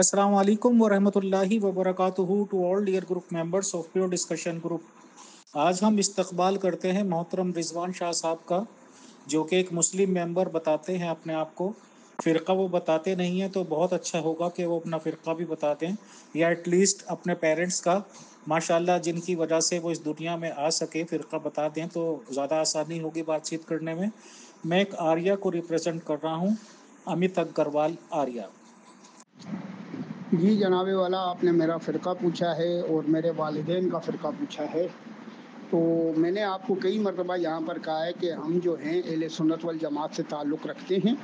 Assalamu alaikum wa rahmatullahi wa barakatuhu to all dear group members of Pure Discussion Group। आज हम इस्तकबाल करते हैं मोहतरम रिजवान शाह साहब का, जो कि एक मुस्लिम मेंबर बताते हैं अपने आप को। फ़िरका वो बताते नहीं हैं, तो बहुत अच्छा होगा कि वो अपना फ़िरका भी बता दें, या एटलीस्ट अपने पेरेंट्स का, माशाल्लाह जिनकी वजह से वो इस दुनिया में आ सके, फ़िरका बता दें तो ज़्यादा आसानी होगी बातचीत करने में। मैं एक आर्या को रिप्रेजेंट कर रहा हूँ, अमित अग्रवाल आर्या। जी जनाबे वाला, आपने मेरा फ़िरका पूछा है और मेरे वालिदैन का फ़िरका पूछा है। तो मैंने आपको कई मरतबा यहाँ पर कहा है कि हम जो हैं अहले सुन्नत वल जमात से ताल्लुक़ रखते हैं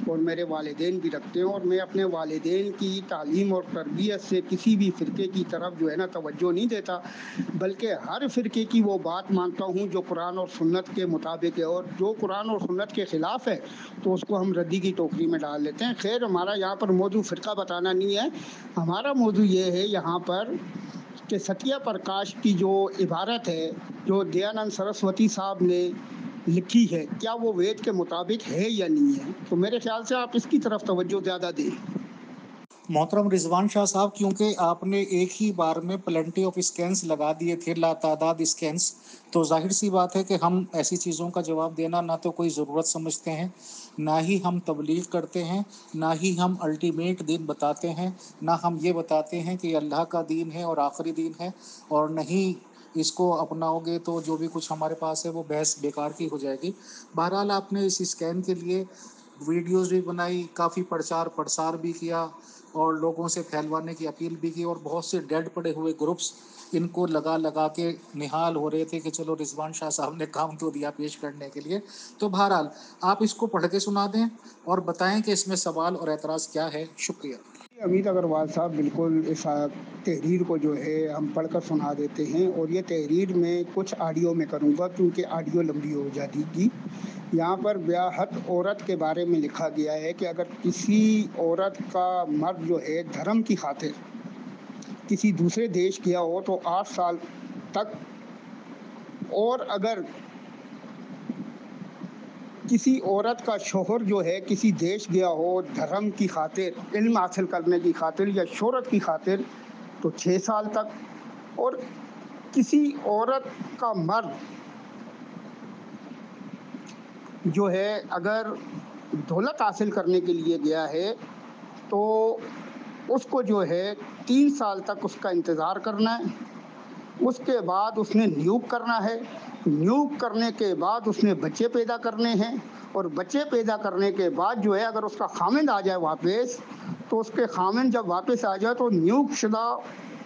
और मेरे वालिदैन भी रखते हैं, और मैं अपने वालिदैन की तालीम और तरबियत से किसी भी फ़िरके की तरफ जो है ना तवज्जो नहीं देता, बल्कि हर फ़िरके की वो बात मानता हूँ जो कुरान और सुन्नत के मुताबिक है, और जो कुरान और सुन्नत के ख़िलाफ़ है तो उसको हम रद्दी की टोकरी में डाल लेते हैं। खैर, हमारा यहाँ पर मौजू फ़िरका बताना नहीं है, हमारा मौजू ये है यहाँ पर कि सत्या प्रकाश की जो इबारत है जो दयानंद सरस्वती साहब ने लिखी है, क्या वो वेद के मुताबिक है या नहीं है। तो मेरे ख्याल से आप इसकी तरफ तवज्जो ज़्यादा दें। मोहतरम रिजवान शाह साहब, क्योंकि आपने एक ही बार में प्लेंटी ऑफ स्कैन्स लगा दिए थे, लातादाद स्कैन्स, तो जाहिर सी बात है कि हम ऐसी चीज़ों का जवाब देना ना तो कोई ज़रूरत समझते हैं, ना ही हम तबलीग करते हैं, ना ही हम अल्टीमेट दीन बताते हैं, ना हम ये बताते हैं कि अल्लाह का दीन है और आखिरी दीन है, और नहीं इसको अपनाओगे तो जो भी कुछ हमारे पास है वो बहस बेकार की हो जाएगी। बहरहाल, आपने इस स्कैन के लिए वीडियोस भी बनाई, काफ़ी प्रचार प्रसार भी किया और लोगों से फैलवाने की अपील भी की, और बहुत से डेड पड़े हुए ग्रुप्स इनको लगा लगा के निहाल हो रहे थे कि चलो रिजवान शाह साहब ने काम तो दिया पेश करने के लिए। तो बहरहाल, आप इसको पढ़ के सुना दें और बताएं कि इसमें सवाल और एतराज़ क्या है। शुक्रिया। अमित अग्रवाल साहब, बिल्कुल इस तहरीर को जो है हम पढ़कर सुना देते हैं, और ये तहरीर मैं कुछ ऑडियो में करूँगा क्योंकि ऑडियो लंबी हो जाएगी। यहाँ पर ब्याहत औरत के बारे में लिखा गया है कि अगर किसी औरत का मर्द जो है धर्म की खातिर किसी दूसरे देश गया हो तो 8 साल तक, और अगर किसी औरत का शोहर जो है किसी देश गया हो धर्म की खातिर, इल्म हासिल करने की खातिर या शोहरत की खातिर, तो 6 साल तक। और किसी औरत का मर्द जो है अगर दौलत हासिल करने के लिए गया है तो उसको जो है 3 साल तक उसका इंतज़ार करना है। उसके बाद उसने नियुक्त करना है, नियुक्त करने के बाद उसने बच्चे पैदा करने हैं, और बच्चे पैदा करने के बाद जो है अगर उसका खामिंद आ जाए वापस, तो उसके खामिंद जब वापस आ जाए तो नियुक्त शुदा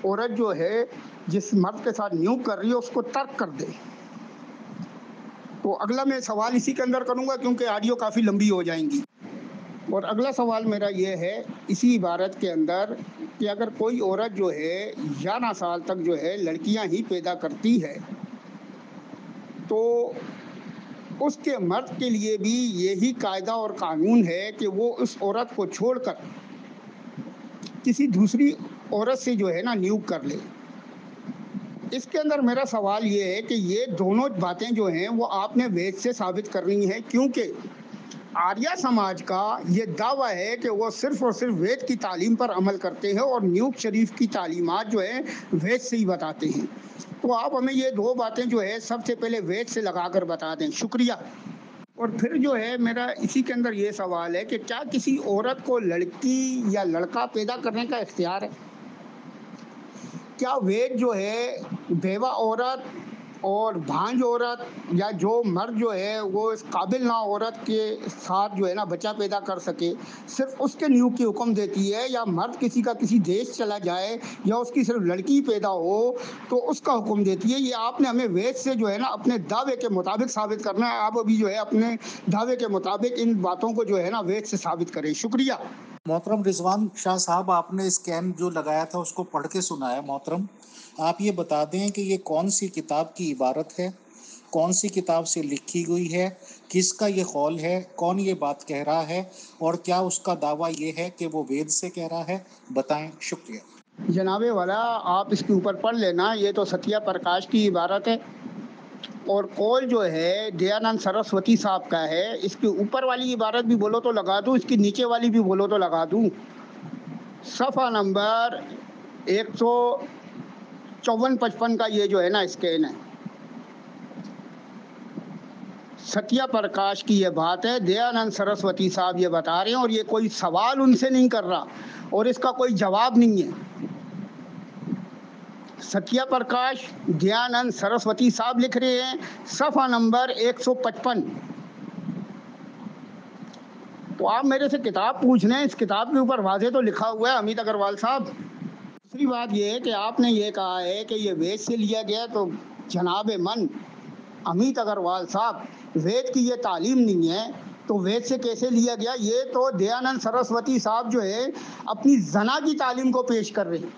औरत जो है जिस मर्द के साथ नियुक्त कर रही है उसको तर्क कर दे। तो अगला मैं सवाल इसी के अंदर करूँगा क्योंकि ऑडियो काफ़ी लंबी हो जाएंगी। और अगला सवाल मेरा ये है इसी इबारत के अंदर कि अगर कोई औरत जो है 11 साल तक जो है लड़कियां ही पैदा करती है, तो उसके मर्द के लिए भी यही कायदा और कानून है कि वो उस औरत को छोड़कर किसी दूसरी औरत से जो है ना नियुक्त कर ले। इसके अंदर मेरा सवाल ये है कि ये दोनों बातें जो हैं वो आपने वेद से साबित करनी है, क्योंकि आर्या समाज का ये दावा है कि वो सिर्फ और सिर्फ वेद की तालीम पर अमल करते हैं और न्यूक शरीफ की तालीमात जो है वेद से ही बताते हैं। तो आप हमें ये दो बातें जो है सबसे पहले वेद से लगाकर बता दें। शुक्रिया। और फिर जो है मेरा इसी के अंदर ये सवाल है कि क्या किसी औरत को लड़की या लड़का पैदा करने का इख्तियार है? क्या वेद जो है बेवा औरत और भांज औरत या जो मर्द जो है वो इस काबिल ना औरत के साथ जो है ना बच्चा पैदा कर सके, सिर्फ उसके नियुक्ति की हुक्म देती है, या मर्द किसी का किसी देश चला जाए या उसकी सिर्फ लड़की पैदा हो तो उसका हुक्म देती है? ये आपने हमें वेद से जो है ना अपने दावे के मुताबिक साबित करना है। आप अभी जो है अपने दावे के मुताबिक इन बातों को जो है ना वेद से साबित करें। शुक्रिया। मोहतरम रिजवान शाह साहब, आपने स्कैन जो लगाया था उसको पढ़ के सुनाया। मोहतरम, आप ये बता दें कि ये कौन सी किताब की इबारत है, कौन सी किताब से लिखी गई है, किसका ये कौल है, कौन ये बात कह रहा है, और क्या उसका दावा ये है कि वो वेद से कह रहा है? बताएं। शुक्रिया। जनाबे वाला, आप इसके ऊपर पढ़ लेना, ये तो सत्या प्रकाश की इबारत है और कौल जो है दयानंद सरस्वती साहब का है। इसके ऊपर वाली इबारत भी बोलो तो लगा दूं, इसके नीचे वाली भी बोलो तो लगा दूं। सफ़ा नंबर 154-55 का ये जो है ना स्कैन है। सत्या प्रकाश की ये बात है, दयानंद सरस्वती साहब ये बता रहे हैं, और ये कोई सवाल उनसे नहीं कर रहा और इसका कोई जवाब नहीं है। सत्या प्रकाश दयानंद सरस्वती साहब लिख रहे हैं, सफ़ा नंबर 155। तो आप मेरे से किताब पूछ रहे हैं, इस किताब के ऊपर वाज़े तो लिखा हुआ है अमित अग्रवाल साहब। दूसरी बात ये है कि आपने ये कहा है कि ये वेद से लिया गया, तो जनाब मन अमित अग्रवाल साहब, वेद की ये तालीम नहीं है तो वेद से कैसे लिया गया? ये तो दयानंद सरस्वती साहब जो है अपनी जना की तालीम को पेश कर रहे हैं।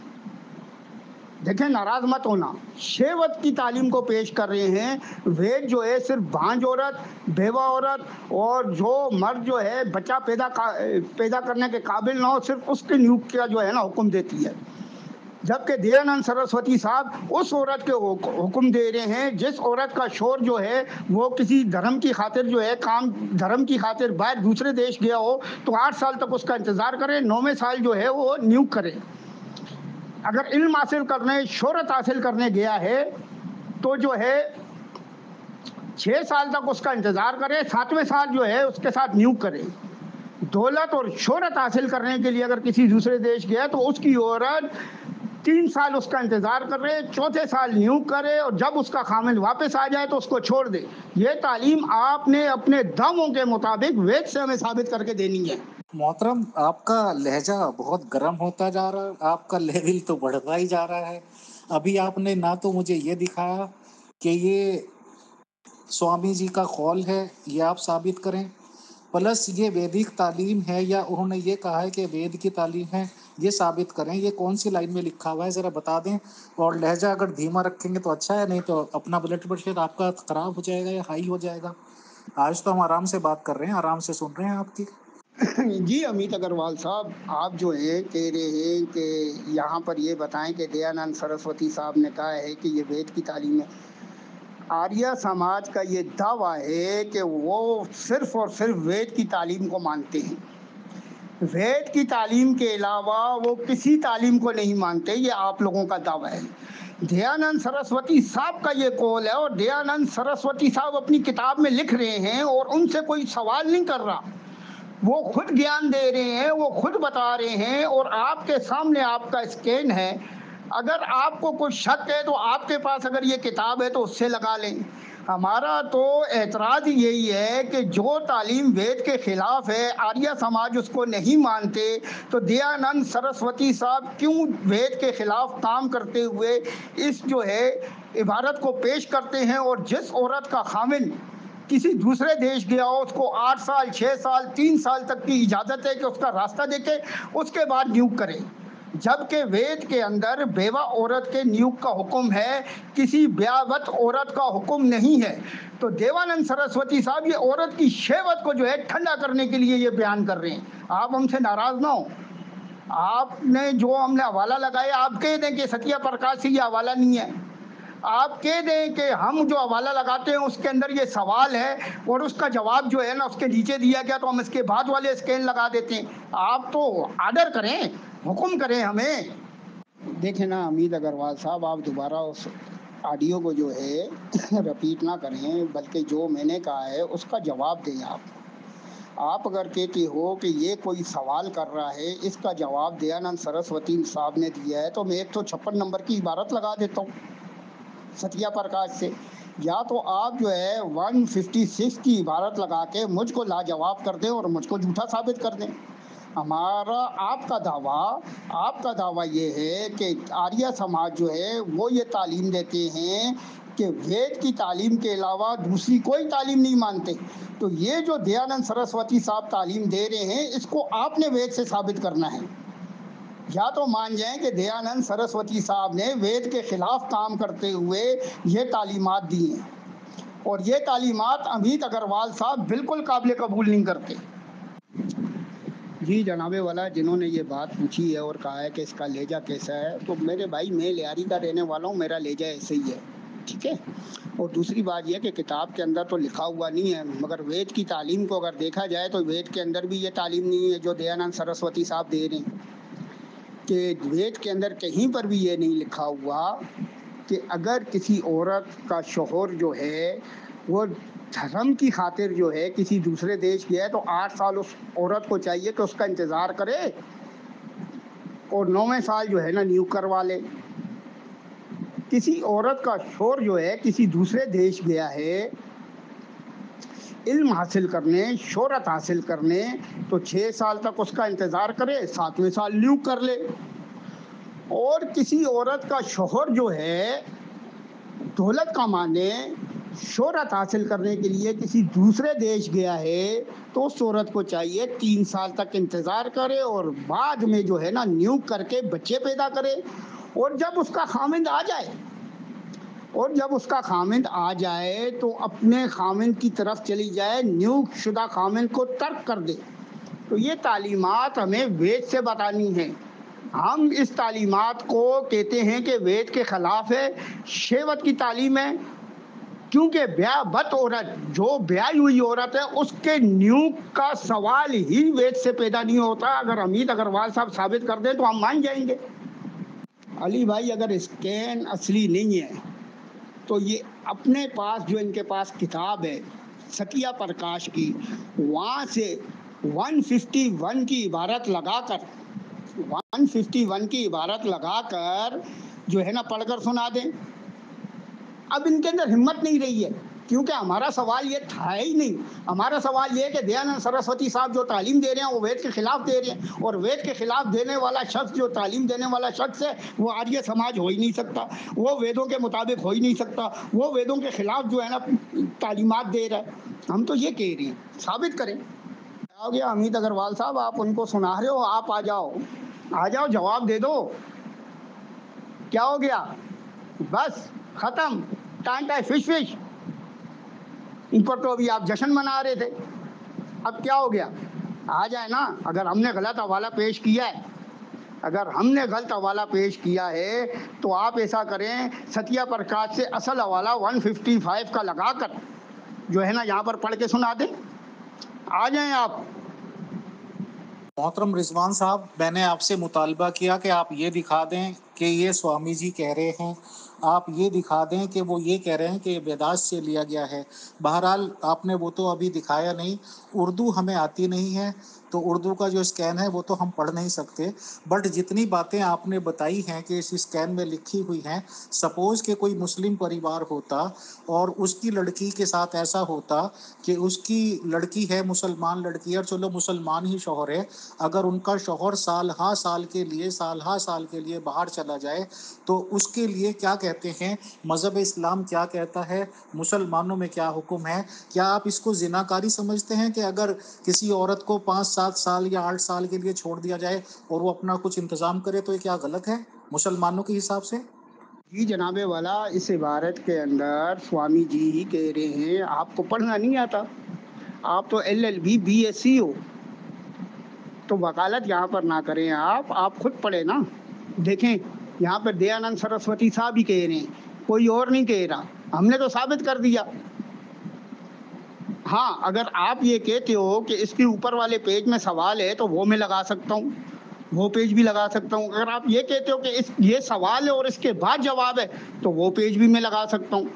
देखें, नाराज मत होना, शेवत की तालीम को पेश कर रहे हैं। वेद जो है सिर्फ भांज औरत, बेवा औरत और जो मर्द जो है बच्चा पैदा करने के काबिल ना हो, सिर्फ उसके नियुक्ति का जो है ना हुक्म देती है। जबकि दयानंद सरस्वती साहब उस औरत के हुक्म दे रहे हैं जिस औरत का शोर जो है वो किसी धर्म की खातिर जो है धर्म की खातिर बाहर दूसरे देश गया हो तो 8 साल तक उसका इंतजार करे, 9वें साल जो है वो नियुक्त करे। अगर इल्म हासिल करने, शोहरत हासिल करने गया है तो जो है 6 साल तक उसका इंतजार करे, 7वें साल जो है उसके साथ नियुक्त करे। दौलत और शोहरत हासिल करने के लिए अगर किसी दूसरे देश गया तो उसकी औरत 3 साल उसका इंतजार कर रहे, 4थे साल नियुक्त करे और जब उसका खामिल वापस आ जाए तो उसको छोड़ दे। ये तालीम आपने अपने दमों के मुताबिक वेद से हमें साबित करके देनी है। मोहतरम, आपका लहजा बहुत गर्म होता जा रहा है, आपका लेवल तो बढ़ता ही जा रहा है। अभी आपने ना तो मुझे ये दिखाया कि ये स्वामी जी का कौल है, ये आप साबित करें, प्लस ये वैदिक तालीम है या उन्होंने ये कहा है कि वेद की तालीम है, ये साबित करें। ये कौन सी लाइन में लिखा हुआ है ज़रा बता दें। और लहजा अगर धीमा रखेंगे तो अच्छा है, नहीं तो अपना ब्लड प्रेशर आपका खराब हो जाएगा या हाई हो जाएगा। आज तो हम आराम से बात कर रहे हैं, आराम से सुन रहे हैं आपकी। जी अमित अग्रवाल साहब, आप जो है कह रहे हैं कि यहाँ पर ये बताएं कि दयानंद सरस्वती साहब ने कहा है कि ये वेद की तालीम है। आर्य समाज का ये दावा है कि वो सिर्फ और सिर्फ वेद की तालीम को मानते हैं। वेद की तालीम के अलावा वो किसी तालीम को नहीं मानते, ये आप लोगों का दावा है। दयानंद सरस्वती साहब का ये कौल है और दयानंद सरस्वती साहब अपनी किताब में लिख रहे हैं और उनसे कोई सवाल नहीं कर रहा। वो खुद ज्ञान दे रहे हैं, वो खुद बता रहे हैं और आपके सामने आपका स्कैन है। अगर आपको कुछ शक है तो आपके पास अगर ये किताब है तो उससे लगा लें। हमारा तो एतराज़ यही है कि जो तालीम वेद के खिलाफ है, आर्य समाज उसको नहीं मानते, तो दयानंद सरस्वती साहब क्यों वेद के खिलाफ काम करते हुए इस जो है इबारत को पेश करते हैं। और जिस औरत का खामिन किसी दूसरे देश गया हो उसको 8 साल, 6 साल, 3 साल तक की इजाज़त है कि उसका रास्ता देखे, उसके बाद नियुक्त करे। जबकि वेद के अंदर बेवा औरत के नियुक्त का हुक्म है, किसी ब्यावत औरत का हुक्म नहीं है। तो देवानंद सरस्वती साहब ये औरत की शेवत को जो है ठंडा करने के लिए ये बयान कर रहे हैं। आप हमसे नाराज ना हो। आपने जो हमने हवाला लगाया, आप कह दें कि सत्या प्रकाश से ये हवाला नहीं है। आप कह दें कि हम जो हवाला लगाते हैं उसके अंदर ये सवाल है और उसका जवाब जो है ना उसके नीचे दिया गया, तो हम इसके बाद वाले स्कैन लगा देते हैं। आप तो आर्डर करें, हुक्म करें हमें। देखें ना अमित अग्रवाल साहब, आप दोबारा उस ऑडियो को जो है रिपीट ना करें, बल्कि जो मैंने कहा है उसका जवाब दें। आप अगर कहते हो कि ये कोई सवाल कर रहा है, इसका जवाब दयानंद सरस्वती साहब ने दिया है, तो मैं 156 नंबर की इबारत लगा देता हूँ सत्या प्रकाश से। या तो आप जो है 156 की इबारत लगा के मुझको लाजवाब कर दें और मुझको झूठा साबित कर दें। हमारा आपका दावा ये है कि आर्य समाज जो है वो ये तालीम देते हैं कि वेद की तालीम के अलावा दूसरी कोई तालीम नहीं मानते। तो ये जो दयानंद सरस्वती साहब तालीम दे रहे हैं, इसको आपने वेद से साबित करना है। या तो मान जाएं कि दयानंद सरस्वती साहब ने वेद के खिलाफ काम करते हुए ये तालीमात दी हैं और ये तालीमात अमित अग्रवाल साहब बिल्कुल काबिल कबूल नहीं करते। जी जनाबे वाला, जिन्होंने ये बात पूछी है और कहा है कि इसका लहजा कैसा है, तो मेरे भाई मैं लियारी का रहने वाला हूँ, मेरा लहजा ऐसे ही है, ठीक है। और दूसरी बात यह कि किताब के अंदर तो लिखा हुआ नहीं है, मगर वेद की तालीम को अगर देखा जाए तो वेद के अंदर भी ये तालीम नहीं है जो दयानंद सरस्वती साहब दे रहे हैं। कि वेद के अंदर कहीं पर भी ये नहीं लिखा हुआ कि अगर किसी औरत का शौहर जो है वो धर्म की खातिर जो है किसी दूसरे देश गया है तो 8 साल उस औरत को चाहिए कि उसका इंतज़ार करे और 9वें साल जो है ना नियुक्त करवा ले। किसी औरत का शौहर जो है किसी दूसरे देश गया है इल्म हासिल करने, शोहरत हासिल करने, तो 6 साल तक उसका इंतज़ार करे, 7वें साल नियुक्त कर ले। और किसी औरत का शौहर जो है दौलत कमाने, शोहरत हासिल करने के लिए किसी दूसरे देश गया है तो उस औरत को चाहिए 3 साल तक इंतज़ार करे और बाद में जो है ना नियुक्त करके बच्चे पैदा करे। और जब उसका खामिंद आ जाए तो अपने खामिंद की तरफ चली जाए, नियुक्त शुदा खामिंद को तर्क कर दे। तो ये तालीमात हमें वेद से बतानी है। हम इस तालीमात को कहते हैं कि वेद के खिलाफ है, शेवत की तालीम है, क्योंकि ब्याहबत औरत, जो ब्याही हुई औरत है, उसके नियुक्त का सवाल ही वेद से पैदा नहीं होता। अगर अमित अग्रवाल साहब साबित कर दें तो हम मान जाएंगे। अली भाई, अगर स्कैन असली नहीं है तो ये अपने पास जो इनके पास किताब है सतिया प्रकाश की, वहाँ से 151 की इबारत लगाकर जो है ना पढ़कर सुना दें। अब इनके अंदर हिम्मत नहीं रही है, क्योंकि हमारा सवाल ये था ही नहीं। हमारा सवाल ये है कि दयानंद सरस्वती साहब जो तालीम दे रहे हैं वो वेद के खिलाफ दे रहे हैं, और वेद के खिलाफ देने वाला शख्स, जो तालीम देने वाला शख्स है, वो आर्य समाज हो ही नहीं सकता, वो वेदों के मुताबिक हो ही नहीं सकता, वो वेदों के खिलाफ जो है ना तालीमात दे रहा है। हम तो ये कह रहे हैं, साबित करें। हो गया अमित अग्रवाल साहब, आप उनको सुना रहे हो, आप आ जाओ जवाब दे दो। क्या हो गया? बस खत्म, टांटा फिश। इन पर तो अभी आप जश्न मना रहे थे, अब क्या हो गया? आ जाए ना। अगर हमने गलत हवाला पेश किया है तो आप ऐसा करें, सतिया प्रकाश से असल हवाला 155 का लगाकर जो है ना यहाँ पर पढ़ के सुना दें। आ जाएं आप। मोहतरम रिजवान साहब, मैंने आपसे मुतालबा किया कि आप ये दिखा दें कि ये स्वामी जी कह रहे हैं, आप ये दिखा दें कि वो ये कह रहे हैं कि वेदास से लिया गया है। बहरहाल आपने वो तो अभी दिखाया नहीं, उर्दू हमें आती नहीं है, तो उर्दू का जो स्कैन है वो तो हम पढ़ नहीं सकते। बट जितनी बातें आपने बताई हैं कि इस स्कैन में लिखी हुई हैं, सपोज कि कोई मुस्लिम परिवार होता और उसकी लड़की के साथ ऐसा होता कि उसकी लड़की है मुसलमान लड़की है, और चलो मुसलमान ही शौहर है, अगर उनका शौहर साल साल के लिए बाहर चला जाए तो उसके लिए क्या कहते हैं, मजहब इस्लाम क्या कहता है, मुसलमानों में क्या हुक्म है? क्या आप इसको जिनाकारी समझते हैं कि अगर किसी औरत को 5-7 साल या 8 साल के लिए छोड़ दिया जाए और वो अपना कुछ इंतजाम करे, तो ये क्या गलत है मुसलमानों के हिसाब से? जी जनाबे वाला, इस इबारत के अंदर स्वामी जी ही कह रहे हैं, आपको पढ़ना नहीं आता, आप तो LLB BSc हो, तो वकालत यहाँ पर ना करें। आप खुद पढ़े ना, देखें यहाँ पर दयानंद सरस्वती साहब ही कह रहे हैं, कोई और नहीं कह रहा। हमने तो साबित कर दिया। हाँ, अगर आप ये कहते हो कि इसके ऊपर वाले पेज में सवाल है तो वो मैं लगा सकता हूँ, वो पेज भी लगा सकता हूँ। अगर आप ये कहते हो कि ये सवाल है और इसके बाद जवाब है तो वो पेज भी मैं लगा सकता हूँ।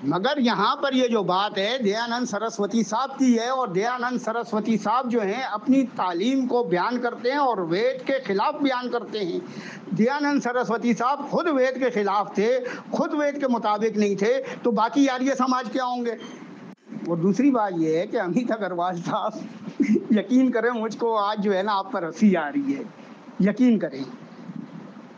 मगर यहाँ पर ये जो बात है दयानंद सरस्वती साहब की है, और दयानंद सरस्वती साहब जो हैं अपनी तालीम को बयान करते हैं और वेद के खिलाफ बयान करते हैं। दयानंद सरस्वती साहब खुद वेद के खिलाफ थे, खुद वेद के मुताबिक नहीं थे, तो बाकी आर्य समाज क्या होंगे? और दूसरी बात ये है कि अमित अग्रवाल साहब यकीन करें, मुझको आज जो है ना आप पर हंसी आ रही है, यकीन करें।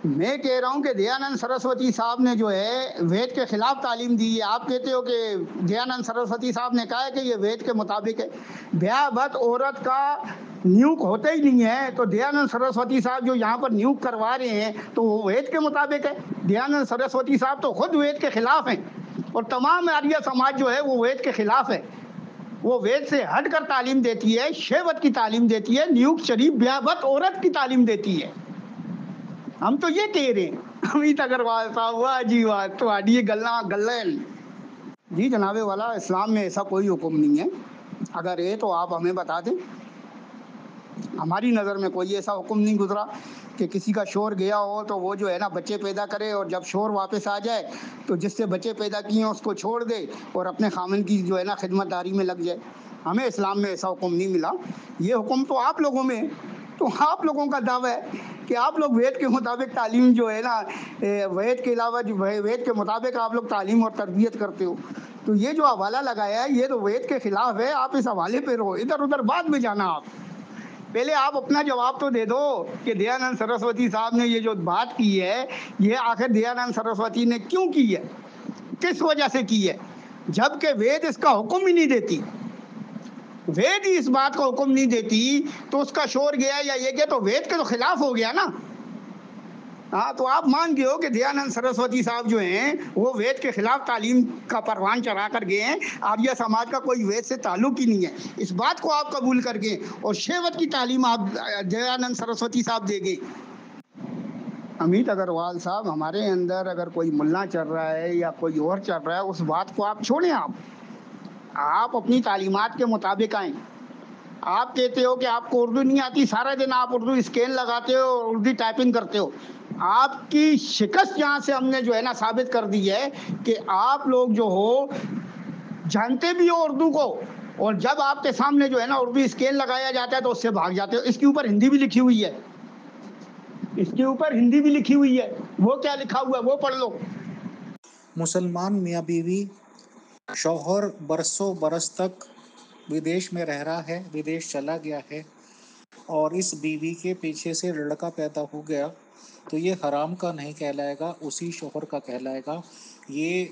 मैं कह रहा हूँ कि दयानंद सरस्वती साहब ने जो है वेद के खिलाफ तालीम दी है। आप कहते हो कि दयानंद सरस्वती साहब ने कहा है कि ये वेद के मुताबिक है। ब्याहबत औरत का नियुक्त होता ही नहीं है, तो दयानंद सरस्वती साहब जो यहाँ पर नियुक्त करवा रहे हैं तो वो वेद के मुताबिक है। दयानंद सरस्वती साहब तो खुद वेद के खिलाफ हैं, और तमाम आर्य समाज जो है वो वेद के खिलाफ है। वो वेद से हट कर तालीम देती है, शैवत की तालीम देती है, नियुक्त शरीफ ब्याहबत औरत की तालीम देती है। हम तो ये कह रहे हैं। अमित अग्रवाल साहब, वाह जी वाह, तो ये गल्ला जी जनाबे वाला, इस्लाम में ऐसा कोई हुक्म नहीं है। अगर है तो आप हमें बता दें। हमारी नज़र में कोई ऐसा हुक्म नहीं गुजरा कि किसी का शोर गया हो तो वो जो है ना बच्चे पैदा करे और जब शोर वापस आ जाए तो जिससे बच्चे पैदा किए हैं उसको छोड़ दे और अपने खामन की जो है ना खिदमतदारी में लग जाए। हमें इस्लाम में ऐसा हुक्म नहीं मिला। ये हुक्म तो आप लोगों में है। तो आप लोगों का दावा है कि आप लोग वेद के मुताबिक तालीम जो है ना वेद के अलावा जो वेद के मुताबिक आप लोग तालीम और तरबियत करते हो। तो ये जो हवाला लगाया है ये तो वेद के खिलाफ है। आप इस हवाले पे रहो, इधर उधर बाद में जाना। आप पहले आप अपना जवाब तो दे दो कि दयानंद सरस्वती साहब ने ये जो बात की है ये आखिर दयानंद सरस्वती ने क्यों की है, किस वजह से की है, जबकि वेद इसका हुक्म ही नहीं देती। वेद ही इस बात का हुक्म नहीं देती तो उसका शोर गया या ये गया तो वेद के तो खिलाफ हो गया ना। हाँ, तो आप मान गए हो कि दयानंद सरस्वती साहब जो हैं वो वेद के खिलाफ तालीम का परवान चढ़ा कर गए हैं। आर्य समाज का कोई वेद से ताल्लुक ही नहीं है, इस बात को आप कबूल कर गए और शेवत की तालीम आप दयानंद सरस्वती साहब दे गए। अमित अग्रवाल साहब, हमारे अंदर अगर कोई मुल्ला चल रहा है या कोई और चल रहा है उस बात को आप छोड़ें। आप अपनी तालीमात के मुताबिक आएँ। आप कहते हो कि आपको उर्दू नहीं आती, सारा दिन आप उर्दू स्केल लगाते हो और उर्दू टाइपिंग करते हो। आपकी शिकस्त यहाँ से हमने जो है ना साबित कर दी है कि आप लोग जो हो जानते भी हो उर्दू को और जब आपके सामने जो है ना उर्दू स्केल लगाया जाता है तो उससे भाग जाते हो। इसके ऊपर हिंदी भी लिखी हुई है, इसके ऊपर हिंदी भी लिखी हुई है। वो क्या लिखा हुआ है वो पढ़ लो। मुसलमान मियाँ बीवी, शौहर बरसों बरस तक विदेश में रह रहा है, विदेश चला गया है और इस बीवी के पीछे से लड़का पैदा हो गया तो ये हराम का नहीं कहलाएगा, उसी शौहर का कहलाएगा। ये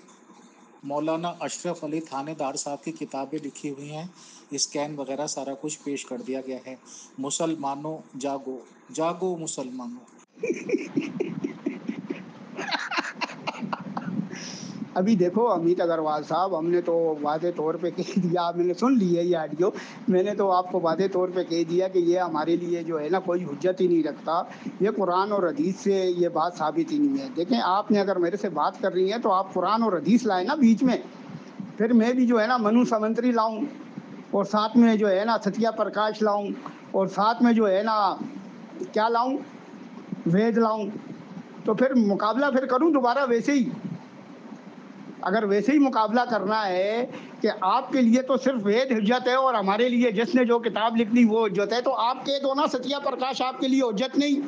मौलाना अशरफ अली थानेदार साहब की किताबें लिखी हुई हैं, स्कैन वगैरह सारा कुछ पेश कर दिया गया है। मुसलमानों जागो, जागो मुसलमानों। अभी देखो अमित अग्रवाल साहब, हमने तो वादे तौर पे कह दिया, मैंने सुन ली है ये ऑडियो। मैंने तो आपको वादे तौर पे कह दिया कि ये हमारे लिए जो है ना कोई हुज्जत ही नहीं रखता। ये कुरान और हदीस से ये बात साबित ही नहीं है। देखें, आपने अगर मेरे से बात कर रही है तो आप कुरान और हदीस लाए ना बीच में, फिर मैं भी जो है ना मनु समंतरी लाऊं और साथ में जो है ना सत्या प्रकाश लाऊं और साथ में जो है ना क्या लाऊं, वेद लाऊं। तो फिर मुकाबला फिर करूं दोबारा वैसे ही। अगर वैसे ही मुकाबला करना है कि आपके लिए तो सिर्फ वेद हुज्जत है और हमारे लिए जिसने जो किताब लिख दी वो हुज्जत है, तो आप कह दो ना सत्या प्रकाश आपके लिए हुज्जत नहीं।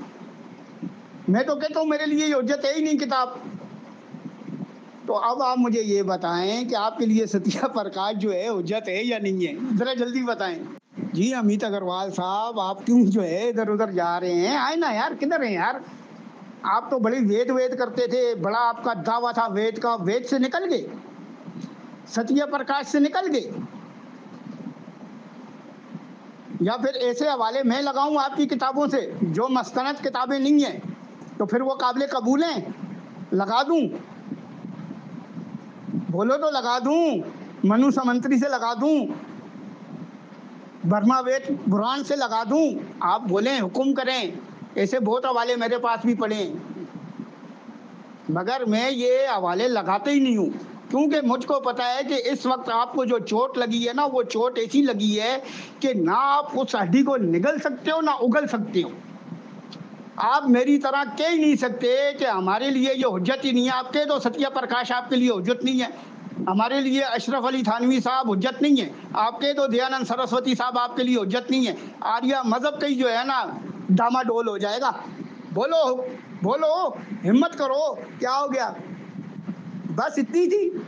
मैं तो कहता हूँ मेरे लिए ये हुज्जत है ही नहीं किताब। तो अब आप मुझे ये बताएं कि आपके लिए सत्या प्रकाश जो है हुज्जत है या नहीं है, जरा जल्दी बताएं। जी अमित अग्रवाल साहब, आप क्यों जो है इधर उधर जा रहे हैं? आए ना यार, किधर हैं यार? आप तो बड़ी वेद वेद करते थे, बड़ा आपका दावा था वेद का, वेद से निकल गए, सत्य प्रकाश से निकल गए। या फिर ऐसे हवाले मैं लगाऊं आपकी किताबों से जो मस्तनद किताबें नहीं है, तो फिर वो काबिल कबूल हैं, लगा दूं? बोलो तो लगा दूं, मनु समंतरी से लगा दूं, बर्मा वेद बुरहान से लगा दूं? आप बोलें, हुक्म करें। ऐसे बहुत हवाले मेरे पास भी पड़े हैं, मगर मैं ये हवाले लगाते ही नहीं हूँ, क्योंकि मुझको पता है कि इस वक्त आपको जो चोट लगी है ना वो चोट ऐसी लगी है कि ना आप उस हड्डी को निगल सकते हो ना उगल सकते हो। आप मेरी तरह कह ही नहीं सकते कि हमारे लिए ये हुज्जत ही नहीं है। आप कह दो सत्या प्रकाश आपके लिए हुज्जत नहीं है, हमारे लिए अशरफ अली थानवी साहब हुज्जत नहीं है। आप कह दो दयानंद सरस्वती साहब आपके लिए हुज्जत नहीं है। आर्या मजहब का ही जो है ना डामाडोल हो जाएगा। बोलो, बोलो, हिम्मत करो, क्या हो गया? बस इतनी थी।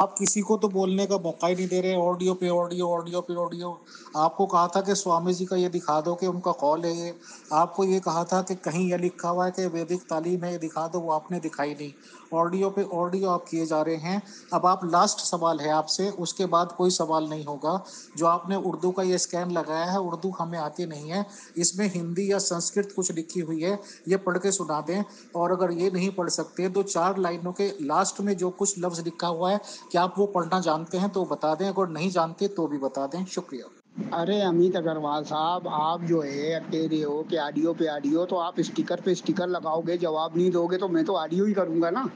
आप किसी को तो बोलने का मौका ही नहीं दे रहे। ऑडियो पे ऑडियो, ऑडियो पे ऑडियो। आपको कहा था कि स्वामी जी का ये दिखा दो कि उनका कॉल है ये। आपको ये कहा था कि कहीं ये लिखा हुआ है कि वैदिक तालीम है, ये दिखा दो, वो आपने दिखाई नहीं। ऑडियो पे ऑडियो आप किए जा रहे हैं। अब आप लास्ट सवाल है आपसे, उसके बाद कोई सवाल नहीं होगा। जो आपने उर्दू का ये स्कैन लगाया है, उर्दू हमें आती नहीं है, इसमें हिंदी या संस्कृत कुछ लिखी हुई है, ये पढ़ के सुना दें। और अगर ये नहीं पढ़ सकते तो 4 लाइनों के लास्ट में जो कुछ लफ्ज़ लिखा हुआ है, क्या आप वो पढ़ना जानते हैं तो बता दें, अगर नहीं जानते तो भी बता दें। शुक्रिया। अरे अमित अग्रवाल साहब, आप जो है कह रहे हो कि ऑडियो पे ऑडियो, तो आप स्टिकर पे स्टिकर लगाओगे, जवाब नहीं दोगे तो मैं तो ऑडियो ही करूंगा ना।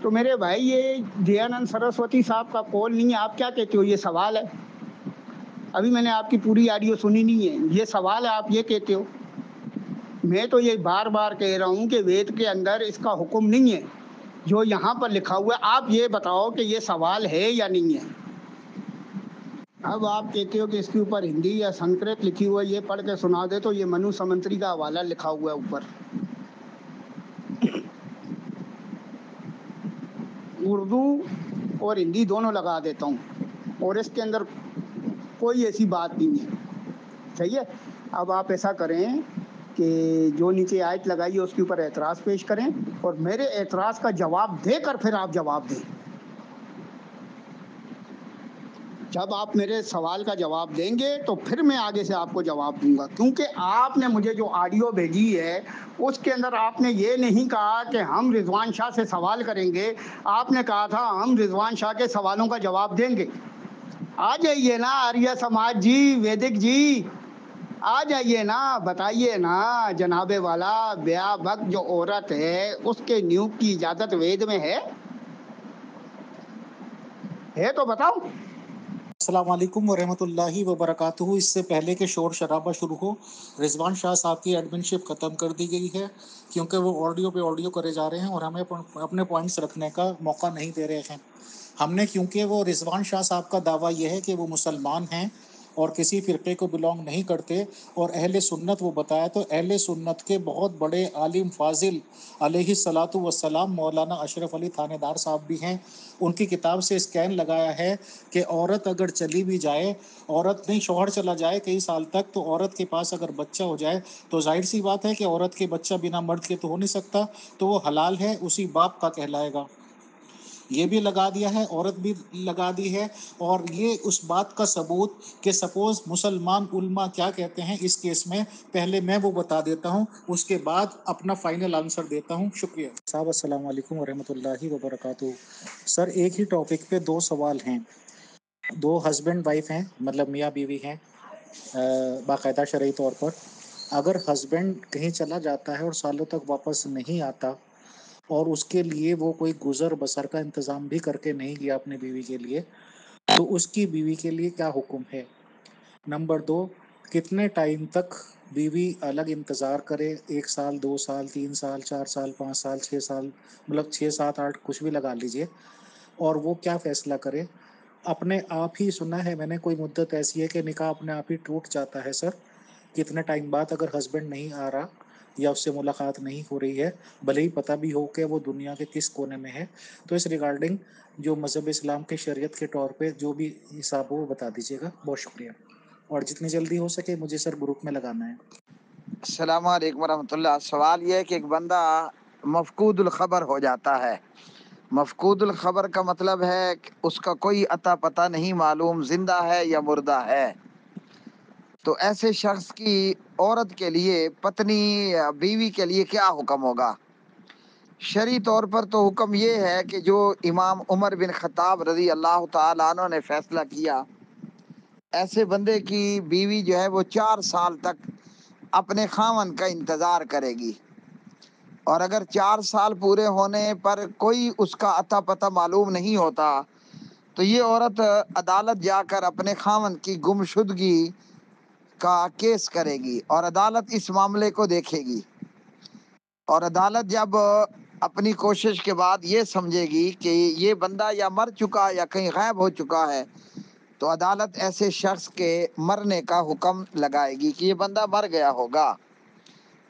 तो मेरे भाई ये दयानंद सरस्वती साहब का कॉल नहीं है, आप क्या कहते हो, ये सवाल है? अभी मैंने आपकी पूरी ऑडियो सुनी नहीं है, ये सवाल है, आप ये कहते हो। मैं तो ये बार-बार कह रहा हूँ कि वेद के अंदर इसका हुक्म नहीं है, जो यहाँ पर लिखा हुआ है। आप ये बताओ कि ये सवाल है या नहीं है? अब आप कहते हो कि इसके ऊपर हिंदी या संस्कृत लिखी हुई है, ये पढ़ के सुना दे, तो ये मनु समंतरी का हवाला लिखा हुआ है ऊपर। उर्दू और हिंदी दोनों लगा देता हूँ, और इसके अंदर कोई ऐसी बात नहीं है। सही है। अब आप ऐसा करें कि जो नीचे आयत लगाई है उसके ऊपर एतराज़ पेश करें, और मेरे एतराज़ का जवाब देकर फिर आप जवाब दें। जब आप मेरे सवाल का जवाब देंगे तो फिर मैं आगे से आपको जवाब दूंगा, क्योंकि आपने मुझे जो ऑडियो भेजी है उसके अंदर आपने ये नहीं कहा कि हम रिजवान शाह से सवाल करेंगे, आपने कहा था हम रिजवान शाह के सवालों का जवाब देंगे। आ जाइए ना आर्य समाज जी, वैदिक जी, आ जाइए ना, बताइए ना जनाबे वाला, ब्याह वक्त जो औरत है उसके न्यूब की इजाजत वेद में है तो बताओ। अस्सलाम वालेकुम वरहमतुल्लाहि वबरकातुहू। इससे पहले कि शोर शराबा शुरू हो, रिजवान शाह साहब की एडमिनशिप ख़त्म कर दी गई है, क्योंकि वो ऑडियो पे ऑडियो करे जा रहे हैं और हमें अपने पॉइंट्स रखने का मौका नहीं दे रहे हैं। हमने, क्योंकि वो रिजवान शाह साहब का दावा यह है कि वो मुसलमान हैं और किसी फ़िरक़े को बिलोंग नहीं करते और अहले सुन्नत वो बताया, तो अहले सुन्नत के बहुत बड़े आलिम फ़ाज़िल अलैहिस्सलातु वस्सलाम मौलाना अशरफ अली थानेदार साहब भी हैं। उनकी किताब से स्कैन लगाया है कि औरत अगर चली भी जाए, औरत नहीं शौहर चला जाए कई साल तक, तो औरत के पास अगर बच्चा हो जाए तो ज़ाहिर सी बात है कि औरत के बच्चा बिना मर्द के तो हो नहीं सकता, तो वो हलाल है, उसी बाप का कहलाएगा। ये भी लगा दिया है, औरत भी लगा दी है। और ये उस बात का सबूत कि सपोज मुसलमान उल्मा क्या कहते हैं इस केस में, पहले मैं वो बता देता हूँ, उसके बाद अपना फाइनल आंसर देता हूँ। शुक्रिया साहब। अस्सलाम वालेकुम वरहमतुल्लाहि वबरकातुहू। सर, एक ही टॉपिक पे दो सवाल हैं। दो हस्बैंड वाइफ हैं, मतलब मियाँ बीवी हैं, बाकायदा शरई तौर पर। अगर हस्बैंड कहीं चला जाता है और सालों तक वापस नहीं आता, और उसके लिए वो कोई गुजर बसर का इंतज़ाम भी करके नहीं गया अपनी बीवी के लिए, तो उसकी बीवी के लिए क्या हुक्म है? नंबर 2, कितने टाइम तक बीवी अलग इंतज़ार करे? 1 साल, 2 साल, 3 साल, 4 साल, 5 साल, 6 साल, मतलब 6, 7, 8 कुछ भी लगा लीजिए, और वो क्या फ़ैसला करे? अपने आप ही सुना है मैंने, कोई मुद्दत ऐसी है कि निकाह अपने आप ही टूट जाता है सर। कितने टाइम बाद अगर हस्बैंड नहीं आ रहा या उससे मुलाकात नहीं हो रही है, भले ही पता भी हो कि वो दुनिया के किस कोने में है, तो इस रिगार्डिंग जो मज़हब इस्लाम के शरीयत के तौर पे जो भी हिसाब हो वो बता दीजिएगा। बहुत शुक्रिया, और जितनी जल्दी हो सके मुझे सर ग्रुप में लगाना है। अस्सलाम वालेकुम वरहमतुल्लाह। सवाल ये है कि एक बंदा मफ़कूदुल ख़बर हो जाता है। मफ़कूदुल ख़बर का मतलब है कि उसका कोई अता पता नहीं मालूम, ज़िंदा है या मुर्दा है। तो ऐसे शख्स की औरत के लिए, पत्नी या बीवी के लिए क्या हुक्म होगा? शरई तौर पर तो हुक्म ये है कि जो इमाम उमर बिन ख़त्ताब रज़ी अल्लाह तआला अन्हु ने फ़ैसला किया, ऐसे बंदे की बीवी जो है वो 4 साल तक अपने खामन का इंतज़ार करेगी, और अगर 4 साल पूरे होने पर कोई उसका अता पता मालूम नहीं होता, तो ये औरत अदालत जाकर अपने खामन की गुमशुदगी का केस करेगी, और अदालत इस मामले को देखेगी, और अदालत जब अपनी कोशिश के बाद ये समझेगी कि ये बंदा या मर चुका या कहीं गायब हो चुका है, तो अदालत ऐसे शख्स के मरने का हुक्म लगाएगी कि ये बंदा मर गया होगा।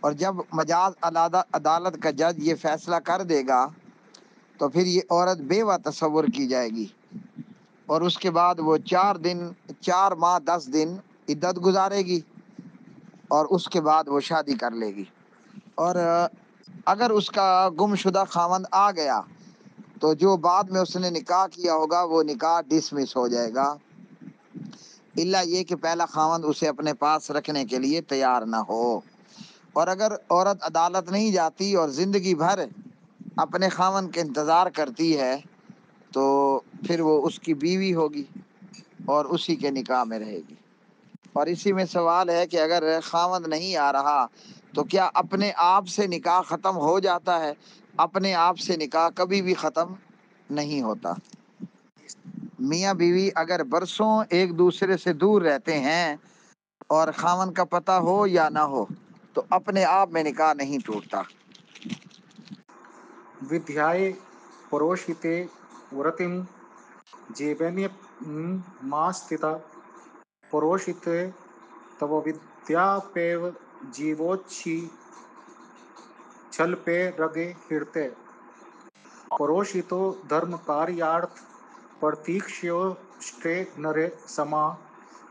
और जब मजाज अदालत का जज ये फैसला कर देगा, तो फिर ये औरत बेवा तस्वुर की जाएगी, और उसके बाद वो 4 माह 10 दिन इद्दत गुजारेगी, और उसके बाद वो शादी कर लेगी। और अगर उसका गुमशुदा खामंद आ गया, तो जो बाद में उसने निकाह किया होगा वो निकाह डिसमिस हो जाएगा, इल्ला ये कि पहला खामंद उसे अपने पास रखने के लिए तैयार ना हो। और अगर औरत अदालत नहीं जाती और ज़िंदगी भर अपने खामन के इंतज़ार करती है, तो फिर वो उसकी बीवी होगी और उसी के निकाह में रहेगी। और इसी में सवाल है कि अगर खामन नहीं आ रहा, तो क्या अपने आप से निकाह ख़त्म हो जाता है? अपने आप से निकाह कभी भी ख़त्म नहीं होता। मियाँ बीवी अगर बरसों एक दूसरे से दूर रहते हैं और खामन का पता हो या ना हो तो अपने आप में निकाह नहीं टूटता। विद्याय परोशिते व्रतिम जेबन्य मां स्थिता परोशिते तव विद्यापेव जीवोच्छी छलपे रगे हृते परोशितो धर्म कार्यार्थ प्रतीक्ष्योष्टे नरे समा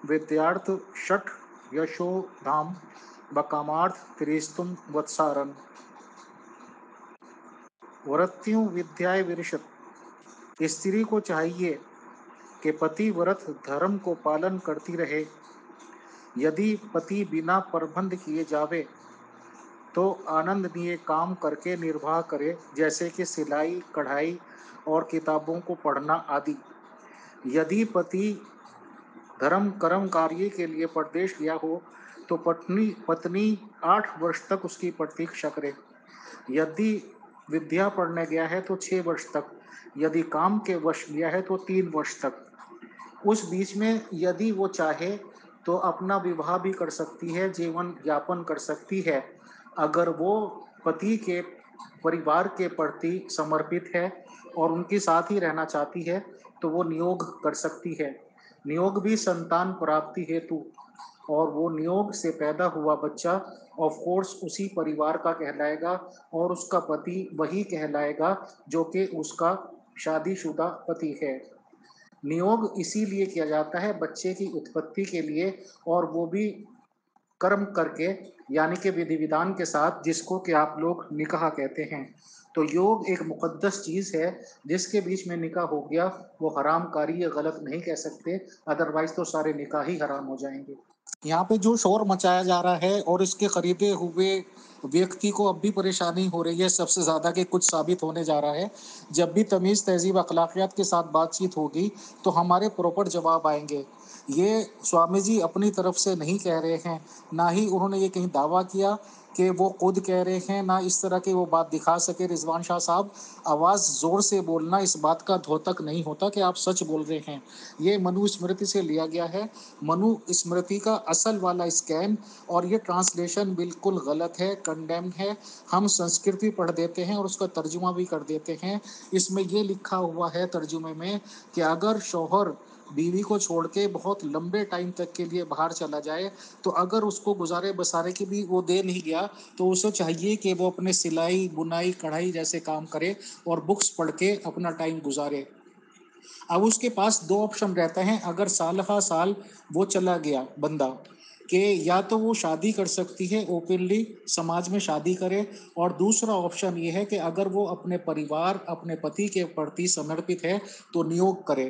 विद्यार्थ षट यशो धाम बकामार्थ त्रिस्तुम वत्सारन व्रत्युं विद्याय विरशत। स्त्री को चाहिए कि पति व्रत धर्म को पालन करती रहे। यदि पति बिना प्रबंध किए जावे तो आनंदनीय काम करके निर्वाह करे, जैसे कि सिलाई कढ़ाई और किताबों को पढ़ना आदि। यदि पति धर्म कर्म कार्य के लिए परदेश गया हो तो पत्नी पत्नी 8 वर्ष तक उसकी प्रतीक्षा करे। यदि विद्या पढ़ने गया है तो 6 वर्ष तक, यदि काम के वश गया है तो 3 वर्ष तक। उस बीच में यदि वो चाहे तो अपना विवाह भी कर सकती है, जीवन यापन कर सकती है। अगर वो पति के परिवार के प्रति समर्पित है और उनके साथ ही रहना चाहती है तो वो नियोग कर सकती है। नियोग भी संतान प्राप्ति हेतु, और वो नियोग से पैदा हुआ बच्चा ऑफ कोर्स उसी परिवार का कहलाएगा और उसका पति वही कहलाएगा जो कि उसका शादीशुदा पति है। नियोग इसीलिए किया जाता है बच्चे की उत्पत्ति के लिए, और वो भी कर्म करके, यानी कि विधि विधान के साथ, जिसको कि आप लोग निकाह कहते हैं। तो योग एक मुकद्दस चीज है, जिसके बीच में निकाह हो गया वो हरामकारी या गलत नहीं कह सकते, अदरवाइज तो सारे निकाह ही हराम हो जाएंगे। यहाँ पे जो शोर मचाया जा रहा है और इसके खरीदे हुए व्यक्ति को अब भी परेशानी हो रही है सबसे ज्यादा, कि कुछ साबित होने जा रहा है। जब भी तमीज तहजीब अखलाकियात के साथ बातचीत होगी तो हमारे प्रॉपर जवाब आएंगे। ये स्वामी जी अपनी तरफ से नहीं कह रहे हैं, ना ही उन्होंने ये कहीं दावा किया कि वो खुद कह रहे हैं, ना इस तरह की वो बात दिखा सके। रिजवान शाह साहब, आवाज जोर से बोलना इस बात का द्योतक नहीं होता कि आप सच बोल रहे हैं। ये मनु स्मृति से लिया गया है, मनु स्मृति का असल वाला स्कैन, और ये ट्रांसलेशन बिल्कुल गलत है, कंडेम्ड है। हम संस्कृति पढ़ देते हैं और उसका तर्जुमा भी कर देते हैं। इसमें ये लिखा हुआ है तर्जुमे में कि अगर शौहर बीवी को छोड़ के बहुत लंबे टाइम तक के लिए बाहर चला जाए तो अगर उसको गुजारे बसारे की भी वो दे नहीं गया तो उसे चाहिए कि वो अपने सिलाई बुनाई कढ़ाई जैसे काम करे और बुक्स पढ़ के अपना टाइम गुजारे। अब उसके पास दो ऑप्शन रहते हैं, अगर साल हा साल वो चला गया बंदा, कि या तो वो शादी कर सकती है ओपनली, समाज में शादी करे, और दूसरा ऑप्शन ये है कि अगर वो अपने परिवार अपने पति के प्रति समर्पित है तो नियोग करे।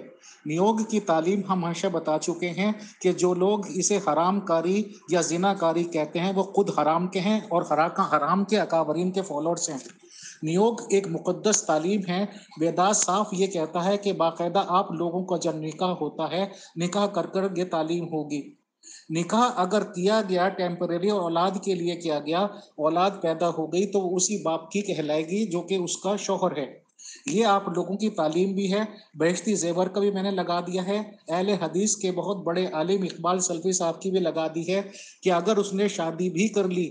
नियोग की तालीम हम हमेशा बता चुके हैं कि जो लोग इसे हरामकारी या जिनाकारी कहते हैं वो खुद हराम के हैं और हराम के अकाबरीन के फॉलोअर्स हैं। नियोग एक मुकद्दस तालीम है। वेदास साफ ये कहता है कि बाकायदा आप लोगों का जब निकाह होता है, निकाह कर कर ये तालीम होगी। निकाह अगर किया गया टेम्परेरी और औलाद के लिए किया गया, औलाद पैदा हो गई तो उसी बाप की कहलाएगी जो कि उसका शौहर है। ये आप लोगों की तालीम भी है। बहिश्ती जेवर का भी मैंने लगा दिया है। अहले हदीस के बहुत बड़े आलिम इकबाल सल्फी साहब की भी लगा दी है कि अगर उसने शादी भी कर ली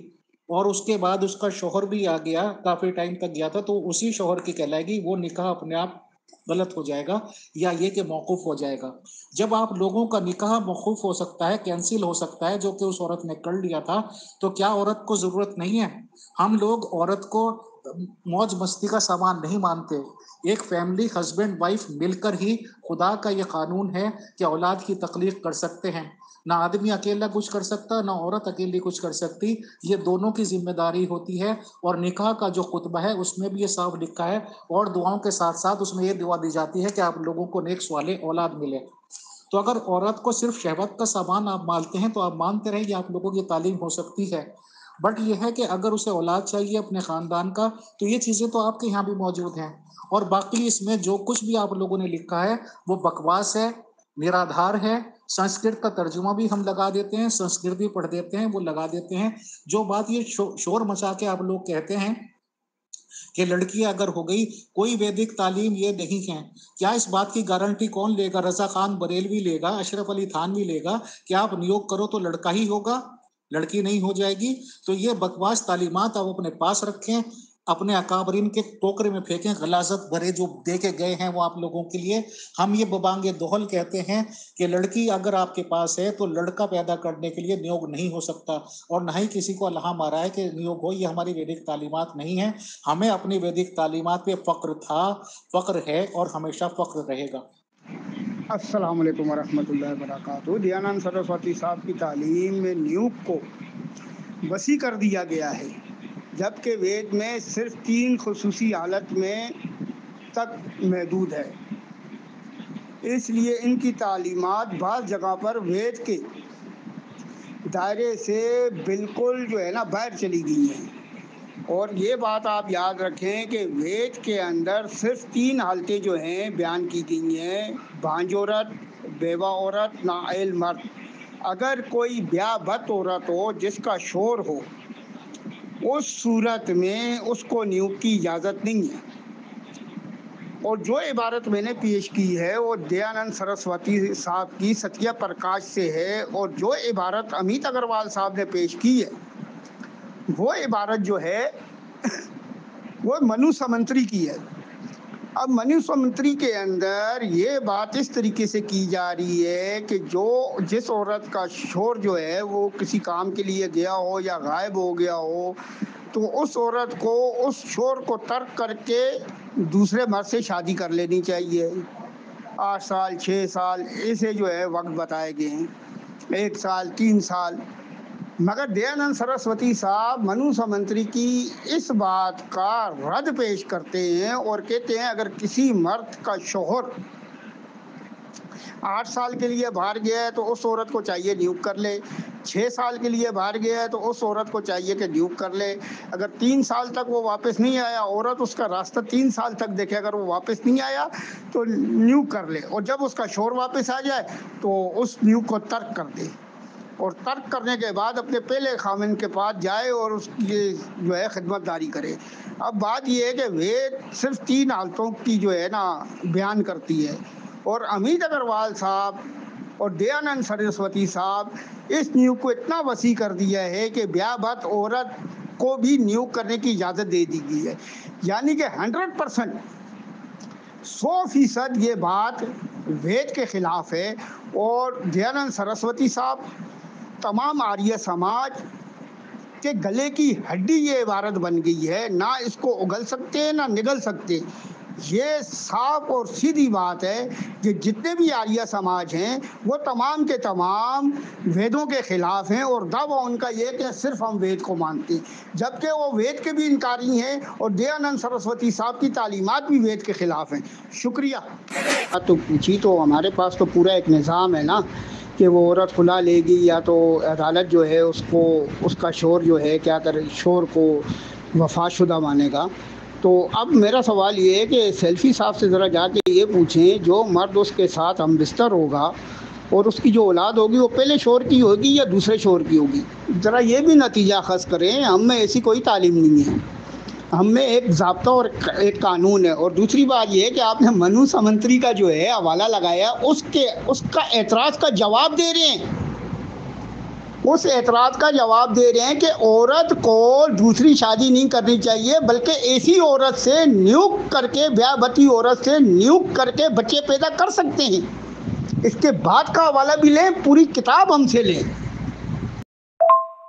और उसके बाद उसका शौहर भी आ गया, काफी टाइम तक गया था, तो उसी शौहर की कहलाएगी। वो निकाह अपने आप गलत हो जाएगा या ये कि मौकूफ हो जाएगा। जब आप लोगों का निकाह मौकूफ हो सकता है, कैंसिल हो सकता है, जो कि उस औरत ने कर लिया था, तो क्या औरत को जरूरत नहीं है? हम लोग औरत को मौज मस्ती का सामान नहीं मानते। एक फैमिली हस्बैंड वाइफ मिलकर ही, खुदा का ये कानून है कि औलाद की तकलीफ कर सकते हैं। ना आदमी अकेला कुछ कर सकता, ना औरत अकेली कुछ कर सकती। ये दोनों की जिम्मेदारी होती है। और निकाह का जो खुतबा है उसमें भी ये साफ लिखा है, और दुआओं के साथ साथ उसमें ये दुआ दी जाती है कि आप लोगों को नेक वाले औलाद मिले। तो अगर औरत को सिर्फ शहवत का सामान आप मानते हैं तो आप मानते रहे, आप लोगों की तालीम हो सकती है। बट यह है कि अगर उसे औलाद चाहिए अपने खानदान का, तो ये चीजें तो आपके यहाँ भी मौजूद हैं। और बाकी इसमें जो कुछ भी आप लोगों ने लिखा है वो बकवास है, निराधार है। संस्कृत का तर्जुमा भी हम लगा देते हैं, संस्कृत भी पढ़ देते हैं, वो लगा देते हैं। जो बात ये शोर मचा के आप लोग कहते हैं कि लड़की अगर हो गई, कोई वैदिक तालीम ये नहीं है। क्या इस बात की गारंटी कौन लेगा? रजा खान बरेलवी लेगा, अशरफ अली थानवी लेगा कि आप नियोग करो तो लड़का ही होगा, लड़की नहीं हो जाएगी? तो ये बकवास तालीमात आप अपने पास रखें, अपने अकाबरीन के टोकरे में फेंकें। गलाजत भरे जो दे के गए हैं वो आप लोगों के लिए। हम ये बबांगे दोहल कहते हैं कि लड़की अगर आपके पास है तो लड़का पैदा करने के लिए नियोग नहीं हो सकता, और ना ही किसी को अल्लाह मारा है कि नियोग हो। ये हमारी वैदिक तालीमात नहीं है। हमें अपनी वैदिक तालीमात पे फक्र था, फक्र है और हमेशा फक्र रहेगा। अस्सलाम वालेकुम वरहमतुल्लाहि वबरकातुहू। दयानंद सरस्वती साहब की तालीम में नियोग को वसी कर दिया गया है, जबकि वेद में सिर्फ 3 खुसूसी हालत में तक महदूद है। इसलिए इनकी तालीमात बाज़ जगह पर वेद के दायरे से बिल्कुल जो है ना बाहर चली गई हैं। और ये बात आप याद रखें कि वेद के अंदर सिर्फ 3 हालतें जो हैं बयान की गई हैं: भांज औरत, बेवा औरत, नाअहल मर्द। अगर कोई ब्याहबत औरत हो जिसका शोर हो, उस सूरत में उसको नियोग की इजाज़त नहीं है। और जो इबारत मैंने पेश की है वो दयानंद सरस्वती साहब की सत्या प्रकाश से है, और जो इबारत अमित अग्रवाल साहब ने पेश की है वो इबारत जो है वो मनु समंतरी की है। अब मनु समंतरी के अंदर ये बात इस तरीके से की जा रही है कि जिस औरत का शोर जो है वो किसी काम के लिए गया हो या गायब हो गया हो, तो उस औरत को उस शोर को तर्क करके दूसरे मर्द से शादी कर लेनी चाहिए। 8 साल 6 साल ऐसे जो है वक्त बताए गए हैं, 1 साल 3 साल। मगर दयानंद सरस्वती साहब मनु समंतरी की इस बात का रद्द पेश करते हैं और कहते हैं अगर किसी मर्द का शोहर 8 साल के लिए बाहर गया है तो उस औरत को चाहिए नियोग कर ले, 6 साल के लिए बाहर गया है तो उस औरत को चाहिए कि नियोग कर ले। अगर 3 साल तक वो वापस नहीं आया, औरत उसका रास्ता 3 साल तक देखे, अगर वो वापस नहीं आया तो नियोग कर ले, और जब उसका शोहर वापस आ जाए तो उस नियोग को तर्क कर दे, और तर्क करने के बाद अपने पहले खामिन के पास जाए और उसकी जो है खिदमतदारी करे। अब बात यह है कि वेद सिर्फ 3 हालतों की जो है ना बयान करती है, और अमित अग्रवाल साहब और दयानंद सरस्वती साहब इस नियोग को इतना वसी कर दिया है कि ब्याहबत औरत को भी नियोग करने की इजाज़त दे दी गई है। यानी कि 100% 100% ये बात वेद के खिलाफ है। और दयानंद सरस्वती साहब तमाम आर्य समाज के गले की हड्डी ये इबारत बन गई है, ना इसको उगल सकते ना निगल सकते। ये साफ और सीधी बात है कि जितने भी आर्य समाज हैं वो तमाम के तमाम वेदों के खिलाफ हैं, और दावा उनका ये कि सिर्फ हम वेद को मानते हैं, जबकि वो वेद के भी इनकारी हैं और दयानंद सरस्वती साहब की तालीमात भी वेद के खिलाफ हैं। शुक्रिया। तो पूछी तो हमारे पास तो पूरा एक निज़ाम है ना कि वो औरत खुला लेगी या तो अदालत जो है उसको उसका शोर जो है क्या करे, शोर को वफाशुदा मानेगा। तो अब मेरा सवाल ये है कि सेल्फी साहब से ज़रा जाके ये पूछें, जो मर्द उसके साथ हम बिस्तर होगा और उसकी जो औलाद होगी वो पहले शोर की होगी या दूसरे शोर की होगी, ज़रा ये भी नतीजा ख़ास करें। हम में ऐसी कोई तालीम नहीं है, हम में एक ज़ाब्ता और एक कानून है। और दूसरी बात यह है कि आपने मनु समंतरी का जो है हवाला लगाया, उसका एतराज़ का जवाब दे रहे हैं, उस एतराज़ का जवाब दे रहे हैं कि औरत को दूसरी शादी नहीं करनी चाहिए, बल्कि ऐसी औरत से नियोग करके, ब्याहबती औरत से नियोग करके बच्चे पैदा कर सकते हैं। इसके बाद का हवाला भी लें, पूरी किताब हमसे लें।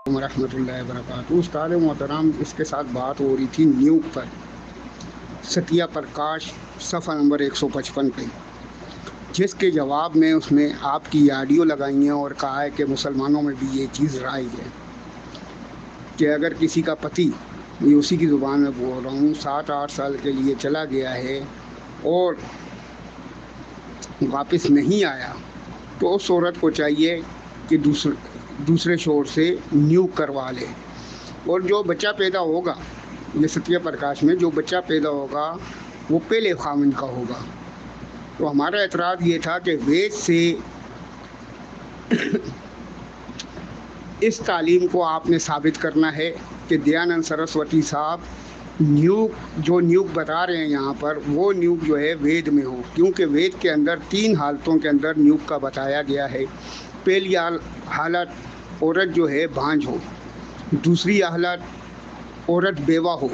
रहमतुल्लाहि व बरकातहू। उस्ताद मोहतरम, इसके साथ बात हो रही थी नियोग पर, सत्या प्रकाश सफ़ा नंबर 155 पे, जिसके जवाब में उसने आपकी ऑडियो लगाई है और कहा है कि मुसलमानों में भी ये चीज़ राइज है कि अगर किसी का पति, ये उसी की ज़ुबान में बोल रहा हूँ, 7-8 साल के लिए चला गया है और वापस नहीं आया, तो उस औरत को चाहिए कि दूसरे शोर से नियोग करवा ले। और जो बच्चा पैदा होगा, ये सत्या प्रकाश में जो बच्चा पैदा होगा वो पहले खामिन का होगा। तो हमारा एतराज़ ये था कि वेद से इस तालीम को आपने साबित करना है कि दयानंद सरस्वती साहब न्यूक जो न्यूक बता रहे हैं यहाँ पर, वो न्यूक जो है वेद में हो, क्योंकि वेद के अंदर 3 हालतों के अंदर न्यूक का बताया गया है। पहली हालत औरत जो है बांझ हो, दूसरी हालत औरत बेवा हो,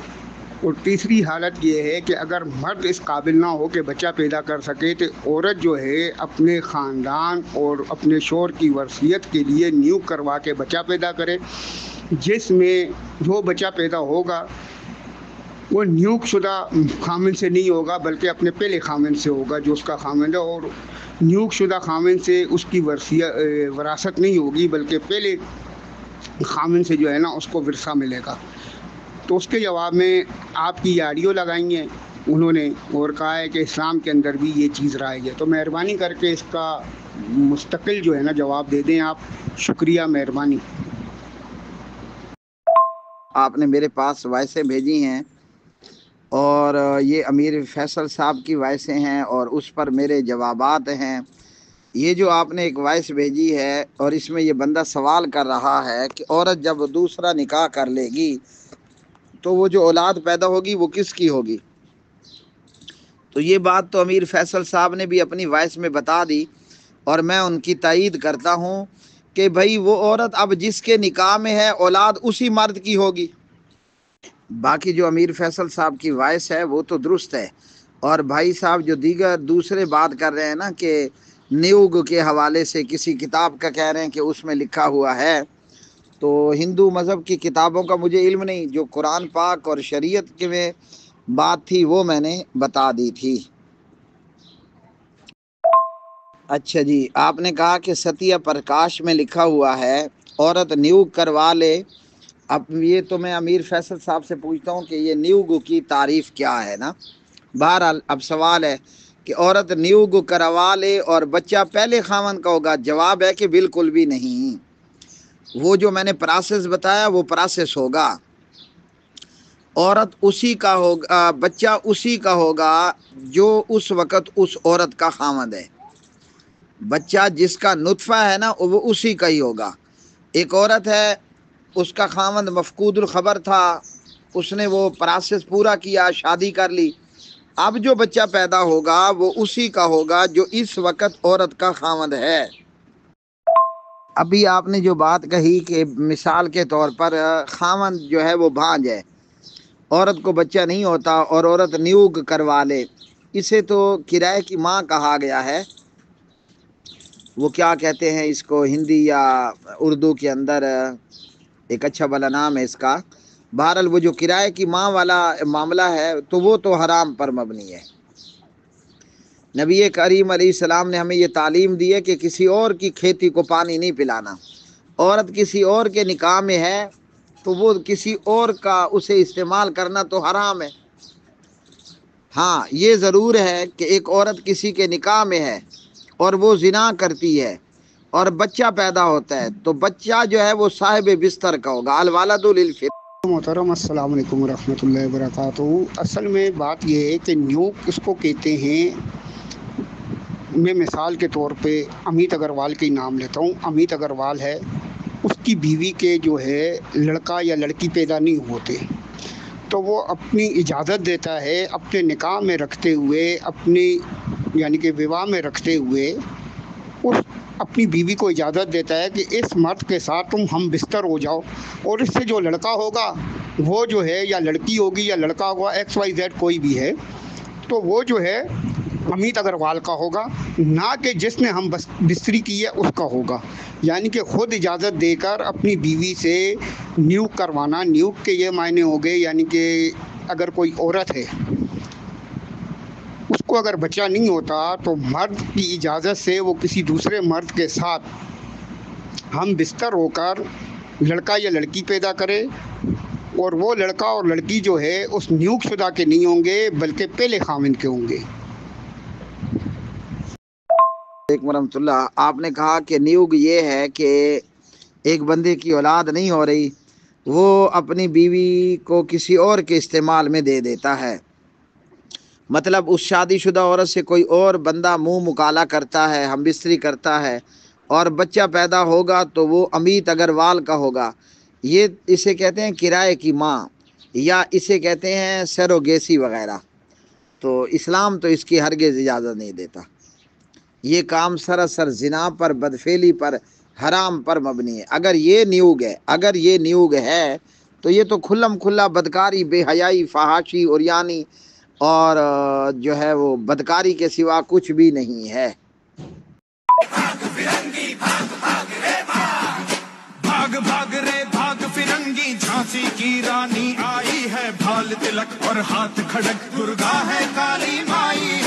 और तीसरी हालत ये है कि अगर मर्द इस काबिल ना हो कि बच्चा पैदा कर सके तो औरत जो है अपने ख़ानदान और अपने शौहर की वसीयत के लिए न्यूक करवा के बच्चा पैदा करे, जिसमें जो बच्चा पैदा होगा वो न्यूक शुदा खामिन से नहीं होगा, बल्कि अपने पहले खामिन से होगा जो उसका खामिन है। और न्यूक शुदा खामिन से उसकी वरासत नहीं होगी, बल्कि पहले खामिन से जो है ना उसको विरसा मिलेगा। तो उसके जवाब में आपकी यारियों लगाई हैं उन्होंने, और कहा है कि इस्लाम के अंदर भी ये चीज़ राइज है। तो मेहरबानी करके इसका मुस्तकिल जो है ना जवाब दे दें आप। शुक्रिया, मेहरबानी। आपने मेरे पास वॉइसें भेजी हैं और ये अमीर फैसल साहब की वॉइसें हैं और उस पर मेरे जवाबात हैं। ये जो आपने एक वॉइस भेजी है और इसमें ये बंदा सवाल कर रहा है कि औरत जब दूसरा निकाह कर लेगी तो वो जो औलाद पैदा होगी वो किसकी होगी। तो ये बात तो अमीर फैसल साहब ने भी अपनी वॉइस में बता दी और मैं उनकी तायीद करता हूँ कि भाई वो औरत अब जिसके निकाह में है औलाद उसी मर्द की होगी। बाकी जो अमीर फैसल साहब की वॉइस है वो तो दुरुस्त है। और भाई साहब जो दीगर दूसरे बात कर रहे हैं ना कि न्यूग के हवाले से किसी किताब का कह रहे हैं कि उसमें लिखा हुआ है, तो हिंदू मज़हब की किताबों का मुझे इल्म नहीं, जो कुरान पाक और शरीयत के में बात थी वो मैंने बता दी थी। अच्छा जी, आपने कहा कि सत्य प्रकाश में लिखा हुआ है औरत न्यूग करवा ले। अब ये तो मैं अमीर फैसल साहब से पूछता हूँ कि ये न्यूग की तारीफ क्या है ना। बहरहाल अब सवाल है कि औरत न्यूग करवा ले और बच्चा पहले खामन का होगा। जवाब है कि बिल्कुल भी नहीं। वो जो मैंने प्रोसेस बताया वो प्रोसेस होगा। औरत उसी का होगा, बच्चा उसी का होगा जो उस वक़्त उस औरत का खामद है। बच्चा जिसका नुत्फ़ा है ना वो उसी का ही होगा। एक औरत है, उसका खामद मफकूदुल ख़बर था, उसने वो प्रोसेस पूरा किया, शादी कर ली। अब जो बच्चा पैदा होगा वो उसी का होगा जो इस वक़्त औरत का खामद है। अभी आपने जो बात कही कि मिसाल के तौर पर खामद जो है वो भांज है, औरत को बच्चा नहीं होता और औरत न्यूग करवा ले, इसे तो किराए की माँ कहा गया है। वो क्या कहते हैं इसको हिंदी या उर्दू के अंदर, एक अच्छा भला नाम है इसका। बहरहाल वो जो किराए की माँ वाला मामला है तो वो तो हराम पर मबनी है। नबी करीम अलैहिस्सलाम ने हमें ये तालीम दी है कि किसी और की खेती को पानी नहीं पिलाना। औरत किसी और के निकाह में है तो वो किसी और का उसे इस्तेमाल करना तो हराम है। हाँ, ये ज़रूर है कि एक औरत किसी के निकाह में है और वो जिना करती है और बच्चा पैदा होता है तो बच्चा जो है वो साहिब बिस्तर का होगा। अल वालदु लिल फिर। मोहतरम, अस्सलाम वालेकुम रहमतुल्लाहि व बरकातहू। असल में बात यह है कि न्यूक किसको कहते हैं। मैं मिसाल के तौर पे अमित अग्रवाल के नाम लेता हूँ। अमित अग्रवाल है, उसकी बीवी के जो है लड़का या लड़की पैदा नहीं होते, तो वो अपनी इजाज़त देता है अपने निकाह में रखते हुए, अपनी यानी कि विवाह में रखते हुए उस अपनी बीवी को इजाज़त देता है कि इस मर्द के साथ तुम हम बिस्तर हो जाओ, और इससे जो लड़का होगा वो जो है, या लड़की होगी या लड़का होगा, XYZ कोई भी है, तो वो जो है अमित अग्रवाल का होगा, ना कि जिसने हम बस बिस्तरी की है उसका होगा। यानी कि ख़ुद इजाज़त देकर अपनी बीवी से न्यूक करवाना। न्यूक के ये मायने हो गए, यानी कि अगर कोई औरत है उसको अगर बच्चा नहीं होता तो मर्द की इजाज़त से वो किसी दूसरे मर्द के साथ हम बिस्तर होकर लड़का या लड़की पैदा करे, और वो लड़का और लड़की जो है उस न्यूक शुदा के नहीं होंगे बल्कि पहले खामिन के होंगे। वरहमतुल्लाह। आपने कहा कि न्यूग ये है कि एक बंदे की औलाद नहीं हो रही, वो अपनी बीवी को किसी और के इस्तेमाल में दे देता है। मतलब उस शादीशुदा औरत से कोई और बंदा मुंह मुकाला करता है, हम बिस्तरी करता है और बच्चा पैदा होगा तो वो अमित अग्रवाल का होगा। ये इसे कहते हैं किराए की माँ। या इसे कहते हैं सरोगेसी वगैरह। तो इस्लाम तो इसकी हरगिज़ इजाज़त नहीं देता। ये काम सरासर जिना पर, बदफेली पर, हराम पर मबनी है। अगर ये न्यूग है तो ये तो खुल्लम खुल्ला बदकारी, बेहयाई, फहाशी, उरियानी और जो है वो बदकारी के सिवा कुछ भी नहीं है। भाग भाग रे भाग फिरंगी, झांसी की रानी आई है, भाल तिलक और हाथ खड़क, दुर्गा है काली माई